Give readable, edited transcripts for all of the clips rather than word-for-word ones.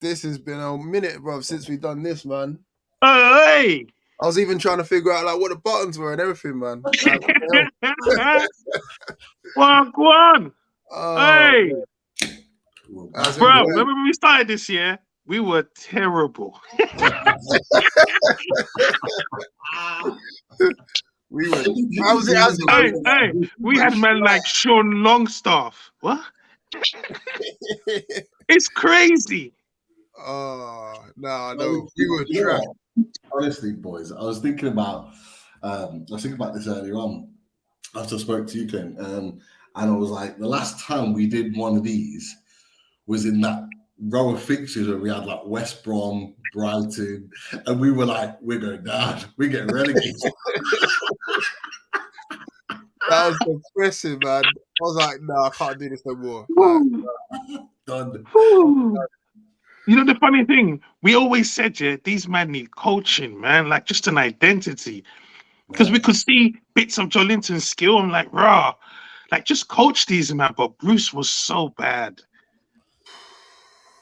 This has been a minute, bro, since we've done this, man. Hey! I was even trying to figure out like what the buttons were and everything, man. Like, what the hell? Wagwan! Oh, Hey! how's it Bro, going? remember when we started this year? We were terrible. We were. How's it going? Hey, we had man like Sean Longstaff. What? It's crazy. Oh, no. We were trash. Honestly, boys, I was thinking about this earlier on after I spoke to you, Clint, and I was like, the last time we did one of these was in that row of fixtures where we had like West Brom, Brighton, and we were like, we're going down, we're getting relegated. That was impressive, man. I was like, no, I can't do this no more. Like, Done. You know the funny thing, we always said, yeah, these men need coaching, man, like just an identity. Because we could see bits of Joelinton's skill. I'm like, rah, like just coach these, man. But Bruce was so bad.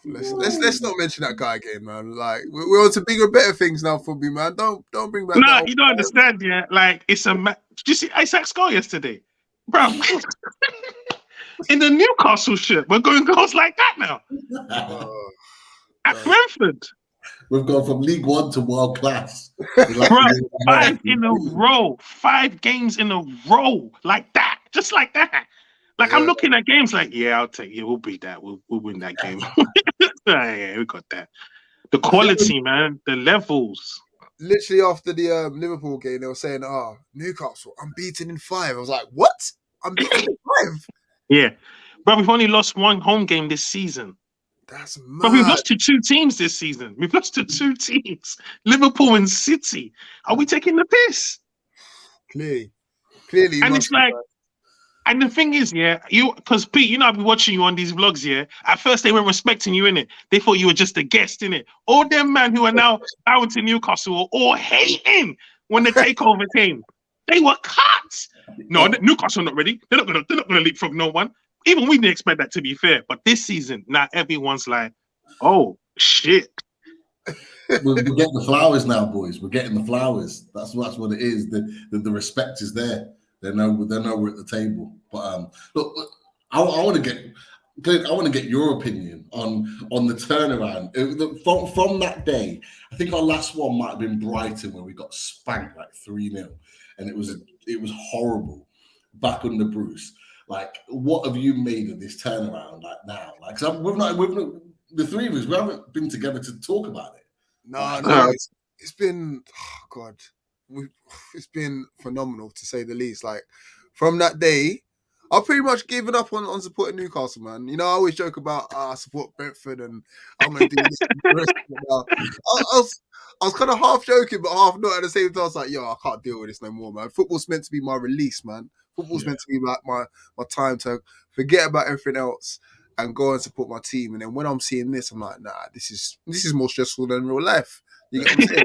Let's not mention that guy again, man. Like we're on to bigger, better things now for me, man. Don't bring back. Nah, you don't understand, yeah. Like it's a. Did you see Isaac's goal yesterday, bro? In the Newcastle shirt, we're going goals like that now. At Brentford, we've gone from League One to world class. Bro, 5 in a row, 5 games in a row, like that, just like that. Like I'm looking at games like, yeah, I'll take it. We'll beat that. We'll win that game. Yeah, we got that. The quality, man, the levels. Literally after the Liverpool game, they were saying, Newcastle, unbeaten in 5. I was like, what? Unbeaten in 5? Yeah. Bro, we've only lost 1 home game this season. That's mad. But we've lost to 2 teams this season. We've lost to 2 teams. Liverpool and City. Are we taking the piss? Clearly. And it's like, and the thing is, yeah, because Pete, you know, I've been watching you on these vlogs, yeah. At first, they weren't respecting you, innit? They thought you were just a guest, innit? All them man who are now out to Newcastle were all hating when the takeover came. They were cut. No, Newcastle not ready. They're not gonna leapfrog no one. Even we didn't expect that, to be fair. But this season, now everyone's like, oh shit. We're getting the flowers now, boys. We're getting the flowers. That's what it is. The respect is there. They know we're at the table. But look, I want to get your opinion on the turnaround from that day. I think our last one might have been Brighton, where we got spanked like 3-0, and it was horrible back under Bruce. Like, what have you made of this turnaround like now? Like, so we've not the three of us, we haven't been together to talk about it. No, it's been, it's been phenomenal to say the least. Like, from that day, I've pretty much given up on supporting Newcastle, man. You know, I always joke about I support Brentford and I'm going to do this. I was kind of half joking, but half not. At the same time, I was like, yo, I can't deal with this no more, man. Football's meant to be my release, man. Football's meant to be like my time to forget about everything else and go and support my team. And then when I'm seeing this, I'm like, nah, this is more stressful than real life. You get what I'm saying?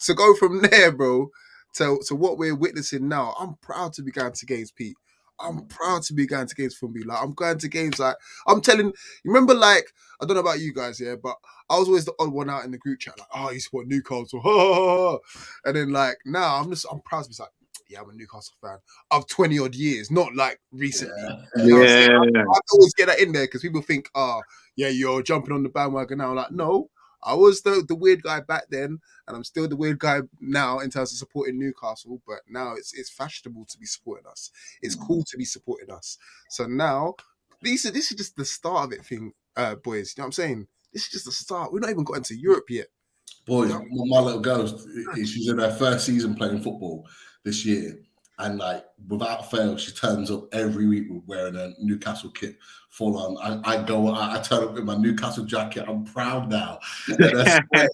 to go from there, bro, to what we're witnessing now, I'm proud to be going to games, Pete. I'm proud to be going to games for me. Like, I'm going to games like, I'm telling you, remember, like, I don't know about you guys, yeah, but I was always the odd one out in the group chat, like, oh, you support Newcastle, and then, like, now I'm proud to be like, yeah, I'm a Newcastle fan of 20 odd years, not like recently. Yeah. I always get that in there because people think, yeah, you're jumping on the bandwagon now. Like, no, I was the weird guy back then, and I'm still the weird guy now in terms of supporting Newcastle. But now it's fashionable to be supporting us. It's cool to be supporting us. So now this is just the start of it, boys. You know what I'm saying? This is just the start. We're not even got into Europe yet. Boys, my little girl, she's in her first season playing football this year, and like without fail, she turns up every week wearing a Newcastle kit, full on. I turn up with my Newcastle jacket. I'm proud now. And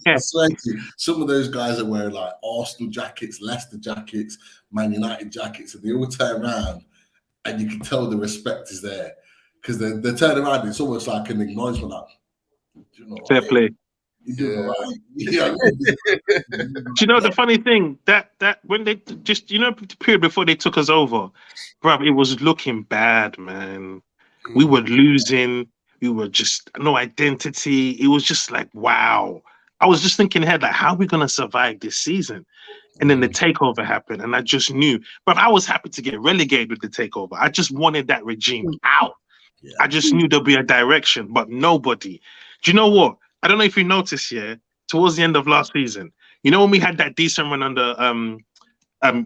I swear to you, some of those guys are wearing like Arsenal jackets, Leicester jackets, Man United jackets, and they all turn around, and you can tell the respect is there because they turn around. It's almost like an acknowledgement, like, you know, fair play. You're right. Yeah. Do you know the funny thing that when they just, you know, the period before they took us over, bruv, it was looking bad, man. We were losing. We were just no identity. It was just like, wow. I was just thinking ahead, like, how are we gonna survive this season? And then the takeover happened, and I just knew. But I was happy to get relegated with the takeover. I just wanted that regime out. Yeah. I just knew there'd be a direction, but nobody. Do you know what? I don't know if you noticed here, towards the end of last season, you know when we had that decent run under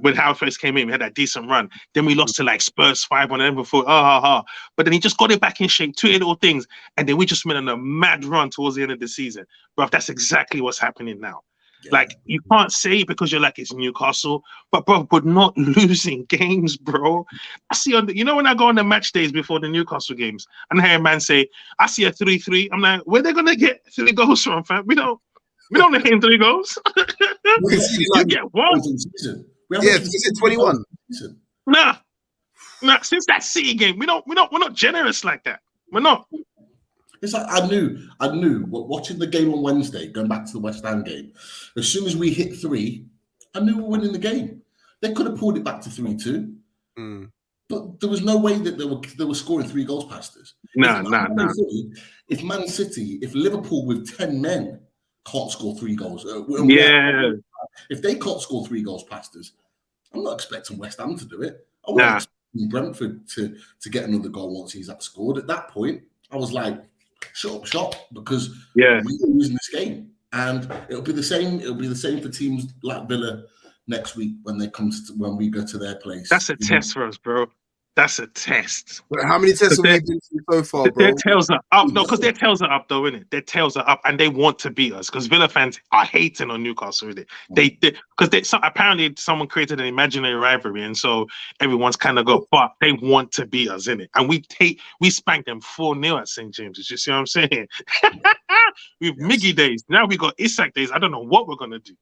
when Howard first came in, we had that decent run. Then we lost to like Spurs 5-1 and then before, But then he just got it back in shape, two little things, and then we just went on a mad run towards the end of the season. Bro, that's exactly what's happening now. Yeah. Like, you can't say it because you're like, it's Newcastle, but bro, we're not losing games, bro. I see you know when I go on the match days before the Newcastle games, and I hear a man say, I see a 3-3. I'm like, where they gonna get 3 goals from, fam? We don't hit 3 goals. You get one. Yeah, is it 21? Nah. Since that City game, we're not generous like that. We're not. It's like I knew watching the game on Wednesday, going back to the West Ham game, as soon as we hit 3, I knew we were winning the game. They could have pulled it back to 3-2. But there was no way that they were scoring 3 goals past us. Nah. If Man City, if Liverpool with 10 men can't score 3 goals, if they can't score 3 goals past us, I'm not expecting West Ham to do it. I wasn't expecting Brentford to get another goal once he's scored. At that point, I was like, shut up shop, because we're losing this game, and it'll be the same. It'll be the same for teams like Villa next week when we go to their place. That's a test for us, bro. That's a test. But how many tests have we been through so far, bro? Their tails are up. No, because their tails are up, though, innit? Their tails are up, and they want to beat us. Because Villa fans are hating on Newcastle, innit? Apparently someone created an imaginary rivalry, and so everyone's kind of got. But they want to beat us, innit? And we spanked them 4-0 at St James's. You see what I'm saying? We've Miggy days. Now we got Isak days. I don't know what we're gonna do.